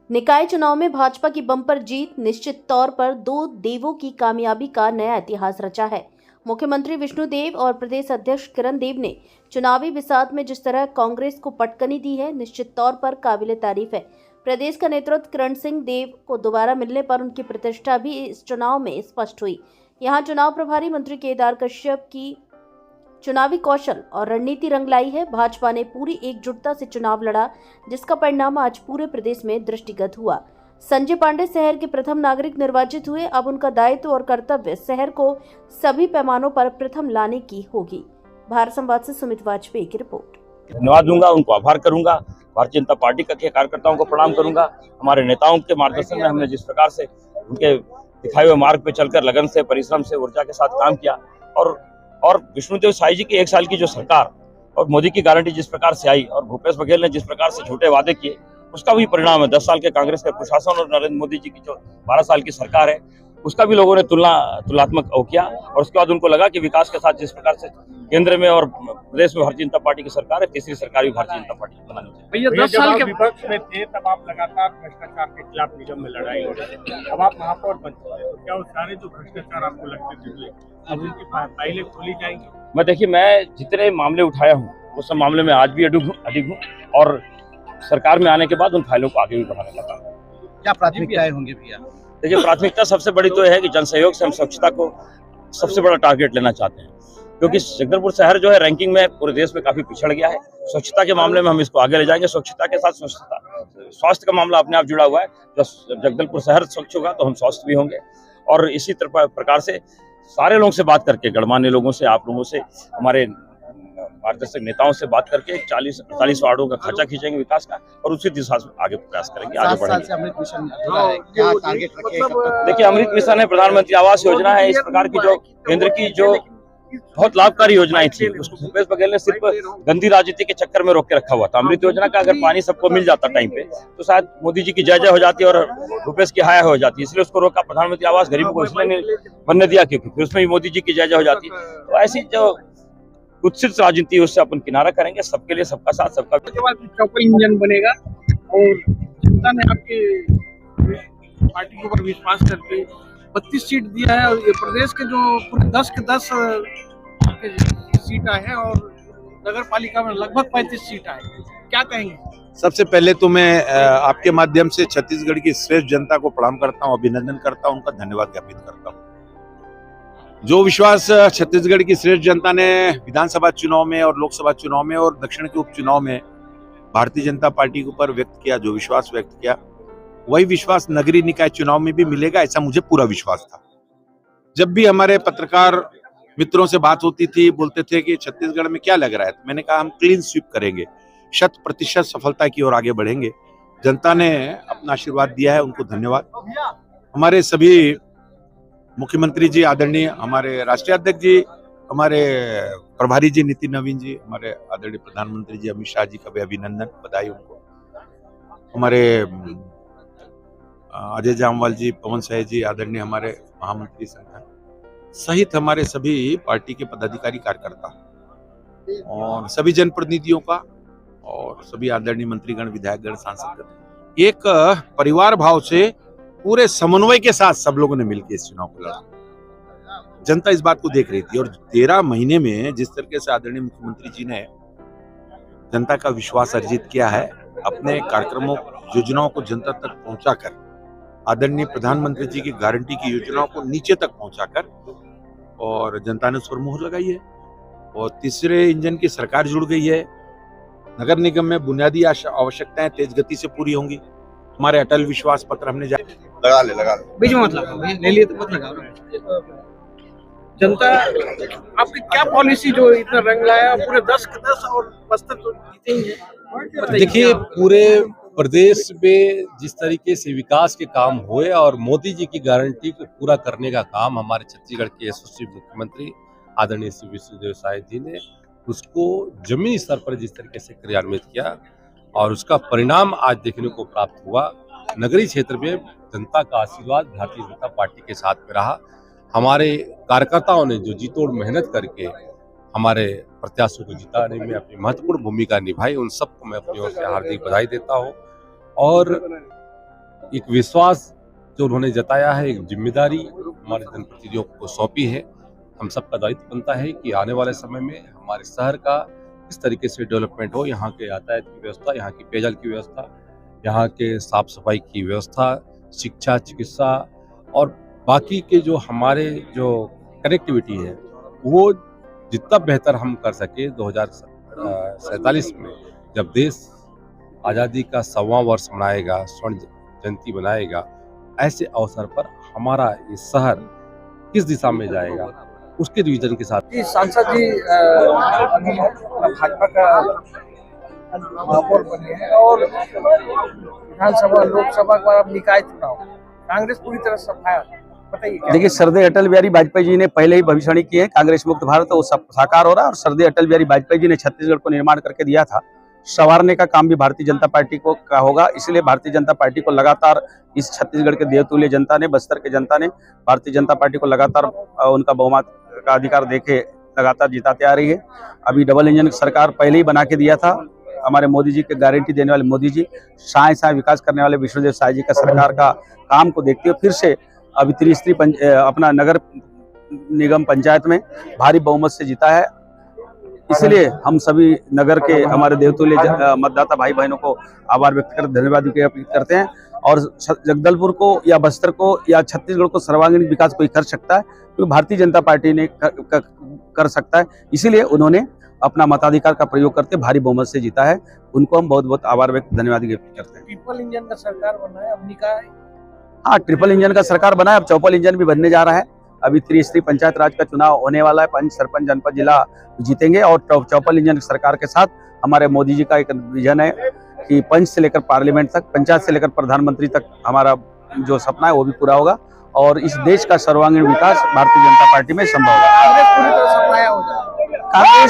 निकाय चुनाव में भाजपा की बम्पर जीत निश्चित तौर पर दो देवों की कामयाबी का नया इतिहास रचा है। मुख्यमंत्री विष्णुदेव और प्रदेश अध्यक्ष किरण देव ने चुनावी बिसात में जिस तरह कांग्रेस को पटकनी दी है, निश्चित तौर पर काबिले तारीफ है। प्रदेश का नेतृत्व किरण सिंह देव को दोबारा मिलने पर उनकी प्रतिष्ठा भी इस चुनाव में स्पष्ट हुई। यहाँ चुनाव प्रभारी मंत्री केदार कश्यप की चुनावी कौशल और रणनीति रंग लाई है। भाजपा ने पूरी एकजुटता से चुनाव लड़ा, जिसका परिणाम आज पूरे प्रदेश में दृष्टिगत हुआ। संजय पांडे शहर के प्रथम नागरिक निर्वाचित हुए। अब उनका दायित्व और कर्तव्य शहर को सभी पैमानों पर प्रथम लाने की होगी। भारत संवाद से सुमित वाजपेयी की रिपोर्ट। धन्यवाद दूंगा, उनको आभार करूंगा, भारतीय जनता पार्टी के कार्यकर्ताओं को प्रणाम करूंगा। हमारे नेताओं के मार्गदर्शन में हमने जिस प्रकार से उनके दिखाए हुए मार्ग पे चलकर लगन से, परिश्रम से, ऊर्जा के साथ काम किया और विष्णुदेव साई जी की 1 साल की जो सरकार और मोदी की गारंटी जिस प्रकार से आई और भूपेश बघेल ने जिस प्रकार से झूठे वादे किए, उसका भी परिणाम है। 10 साल के कांग्रेस के प्रशासन और नरेंद्र मोदी जी की जो 12 साल की सरकार है, उसका भी लोगों ने तुलनात्मक किया और उसके बाद उनको लगा कि विकास के साथ जिस प्रकार से केंद्र में और प्रदेश में भारतीय जनता पार्टी की सरकार है, तीसरी सरकार भी भारतीय जनता पार्टी की बनानी चाहिए। भैया 10 साल के विपक्ष में थे, तब आप लगातार भ्रष्टाचार के खिलाफ निगम में लड़ाई लड़े। अब आप महापौर बन चुके हैं, तो क्या वो सारे जो भ्रष्टाचार आपको लगते थे अब उनकी फाइलें खोली जाएंगी? मैं जितने मामले उठाया हूँ उस सब मामले में आज भी अधिक हूँ और सरकार में आने के बाद उन फाइलों को आगे भी बढ़ाने लगा। क्या प्राथमिकताएं होंगी भैया? देखिए, प्राथमिकता सबसे बड़ी तो है कि जन सहयोग से हम स्वच्छता को सबसे बड़ा टारगेट लेना चाहते हैं, क्योंकि जगदलपुर शहर जो है रैंकिंग में पूरे देश में काफी पिछड़ गया है। स्वच्छता के मामले में हम इसको आगे ले जाएंगे। स्वच्छता के साथ स्वास्थ्य का मामला अपने आप जुड़ा हुआ है। जब जगदलपुर शहर स्वच्छ होगा तो हम स्वस्थ भी होंगे। और इसी प्रकार से सारे लोगों से बात करके, गणमान्य लोगों से, आप लोगों से, हमारे मार्गदर्शक नेताओं से बात करके 40-48 वार्डों का खर्चा खींचेंगे विकास का और उसी दिशा से आगे प्रयास करेंगे, आगे बढ़ेंगे। अमृत मिशन क्या टारगेट रखिएगा? देखिए, अमृत मिशन है, प्रधानमंत्री आवास योजना है, इस प्रकार की जो केंद्र की जो बहुत लाभकारी योजनाएं थी, उसको भूपेश बघेल ने सिर्फ गंदी राजनीति के चक्कर में रोक के रखा हुआ था। अमृत योजना का अगर पानी सबको मिल जाता टाइम पे, तो शायद मोदी जी की जय जय हो जाती और भूपेश की हाया हो जाती। इसलिए उसको रोका। प्रधानमंत्री आवास गरीबों को इसलिए नहीं बनने दिया क्योंकि फिर उसमें भी मोदी जी की जय जय हो जाती। तो ऐसी जो कुत्सित राजनीति, उससे अपन किनारा करेंगे। सबके लिए सबका साथ, सबका ट्रिपल इंजन बनेगा और जनता ने आपकी पार्टी के ऊपर विश्वास करके 32 सीट दिया है और ये प्रदेश के जो पूरे 10 के 10 सीट आए हैं और नगर पालिका में लगभग 35 सीट आए। क्या कहेंगे? सबसे पहले तो मैं आपके माध्यम से छत्तीसगढ़ की श्रेष्ठ जनता को प्रणाम करता हूं, अभिनंदन करता हूं, उनका धन्यवाद ज्ञापित करता हूं। जो विश्वास छत्तीसगढ़ की श्रेष्ठ जनता ने विधानसभा चुनाव में और लोकसभा चुनाव में और दक्षिण के उपचुनाव में भारतीय जनता पार्टी के ऊपर व्यक्त किया, जो विश्वास व्यक्त किया, वही विश्वास नगरीय निकाय चुनाव में भी मिलेगा, ऐसा मुझे पूरा विश्वास था। जब भी हमारे पत्रकार मित्रों से बात होती थी, बोलते थे कि छत्तीसगढ़ में क्या लग रहा है, तो मैंने कहा हम क्लीन स्वीप करेंगे, 100% सफलता की ओर आगे बढ़ेंगे। जनता ने अपना आशीर्वाद दिया है, उनको धन्यवाद। हमारे सभी मुख्यमंत्री जी आदरणीय, हमारे राष्ट्रीय अध्यक्ष जी, हमारे प्रभारी जी नितिन नवीन जी, हमारे आदरणीय प्रधानमंत्री जी अमित शाह जी का भी अभिनंदन, बधाई उनको। हमारे अजय जामवाल जी, पवन साय जी, आदरणीय हमारे महामंत्री संगठन सहित हमारे सभी पार्टी के पदाधिकारी, कार्यकर्ता और सभी जनप्रतिनिधियों का और सभी आदरणीय मंत्रीगण, विधायकगण, सांसदगण एक परिवार भाव से पूरे समन्वय के साथ सब लोगों ने मिलकर इस चुनाव को लड़ा। जनता इस बात को देख रही थी और 13 महीने में जिस तरीके से आदरणीय मुख्यमंत्री जी ने जनता का विश्वास अर्जित किया है, अपने कार्यक्रमों, योजनाओं को जनता तक पहुंचाकर, आदरणीय प्रधानमंत्री जी की गारंटी की योजनाओं को नीचे तक पहुंचाकर, और जनता ने उस पर मोहर लगाई है और तीसरे इंजन की सरकार जुड़ गई है। नगर निगम में बुनियादी आवश्यकताएं तेज गति से पूरी होंगी। हमारे अटल विश्वास पत्र हमने लगा ले बीच में मतलब ले लिए तो मत लगाओ। जनता आपकी क्या पॉलिसी जो इतना रंग लाया, पूरे 10 के 10 और बस्तर तो जीते ही है। देखिए, पूरे प्रदेश में जिस तरीके से विकास के काम हुए और मोदी जी की गारंटी को पूरा करने का काम हमारे छत्तीसगढ़ के यशस्वी मुख्यमंत्री आदरणीय श्री विष्णुदेव साय जी ने उसको जमीनी स्तर पर जिस तरीके से क्रियान्वित किया और उसका परिणाम आज देखने को प्राप्त हुआ। नगरीय क्षेत्र में जनता का आशीर्वाद भारतीय जनता पार्टी के साथ में रहा। हमारे कार्यकर्ताओं ने जो जीतोड़ मेहनत करके हमारे प्रत्याशियों को जिताने में अपनी महत्वपूर्ण भूमिका निभाई, उन सबको मैं अपनी ओर से हार्दिक बधाई देता हूं। और एक विश्वास जो उन्होंने जताया है, एक जिम्मेदारी हमारे जनप्रतिनिधियों को सौंपी है। हम सबका दायित्व बनता है कि आने वाले समय में हमारे शहर का इस तरीके से डेवलपमेंट हो, यहाँ के यातायात की व्यवस्था, यहाँ की पेयजल की व्यवस्था, यहाँ के साफ सफाई की व्यवस्था, शिक्षा, चिकित्सा और बाकी के जो हमारे जो कनेक्टिविटी है वो जितना बेहतर हम कर सके। 2047 में जब देश आज़ादी का 100वां वर्ष मनाएगा, स्वर्ण जयंती मनाएगा, ऐसे अवसर पर हमारा ये शहर किस दिशा में जाएगा उसके विजन के साथ। जी सांसद जी अभी भाजपा का महापौर बने हैं और विधानसभा लोकसभा का अब निकाय चुनाव, कांग्रेस पूरी तरह सफाया, बताइए क्या? देखिए, श्रद्धेय अटल बिहारी वाजपेयी जी ने पहले ही भविष्यवाणी की है, कांग्रेस मुक्त भारत वो सब साकार हो रहा है। और श्रद्धेय अटल बिहारी वाजपेयी जी ने छत्तीसगढ़ को निर्माण करके दिया था, संवारने का काम भी भारतीय जनता पार्टी को का होगा। इसलिए भारतीय जनता पार्टी को लगातार इस छत्तीसगढ़ के देवतुल्य जनता ने, बस्तर के जनता ने भारतीय जनता पार्टी को लगातार उनका बहुमत का अधिकार देके लगातार जिताते आ रही है। अभी डबल इंजन सरकार पहले ही बना के दिया था, हमारे मोदी जी के गारंटी देने वाले मोदी जी, साए साए विकास करने वाले विष्णुदेव साय जी का सरकार का काम को देखते हुए फिर से अभी त्रिस्तरीय अपना नगर निगम पंचायत में भारी बहुमत से जीता है। इसलिए हम सभी नगर के हमारे देवतुल्य मतदाता भाई बहनों को आभार व्यक्त कर धन्यवाद करते हैं। और जगदलपुर को या बस्तर को या छत्तीसगढ़ को सर्वांगीण विकास कोई कर सकता है, क्योंकि भारतीय जनता पार्टी ने कर सकता है। इसीलिए उन्होंने अपना मताधिकार का प्रयोग करते भारी बहुमत से जीता है। उनको हम बहुत बहुत आभार व्यक्त धन्यवाद व्यक्त करते हैं। ट्रिपल इंजन का सरकार बना है, अब निकाय, हाँ, ट्रिपल इंजन का सरकार बना है, अब चौपल इंजन भी बनने जा रहा है। अभी त्रिस्तरीय पंचायत राज का चुनाव होने वाला है, पंच, सरपंच, जनपद, जिला जीतेंगे और चौपल इंजन सरकार के साथ हमारे मोदी जी का एक विजन है कि पंच से लेकर पार्लियामेंट तक, पंचायत से लेकर प्रधानमंत्री तक हमारा जो सपना है वो भी पूरा होगा और इस देश का सर्वांगीण विकास भारतीय जनता पार्टी में संभव होगा। कांग्रेस पूरी तरह सफाया हो जाए। कांग्रेस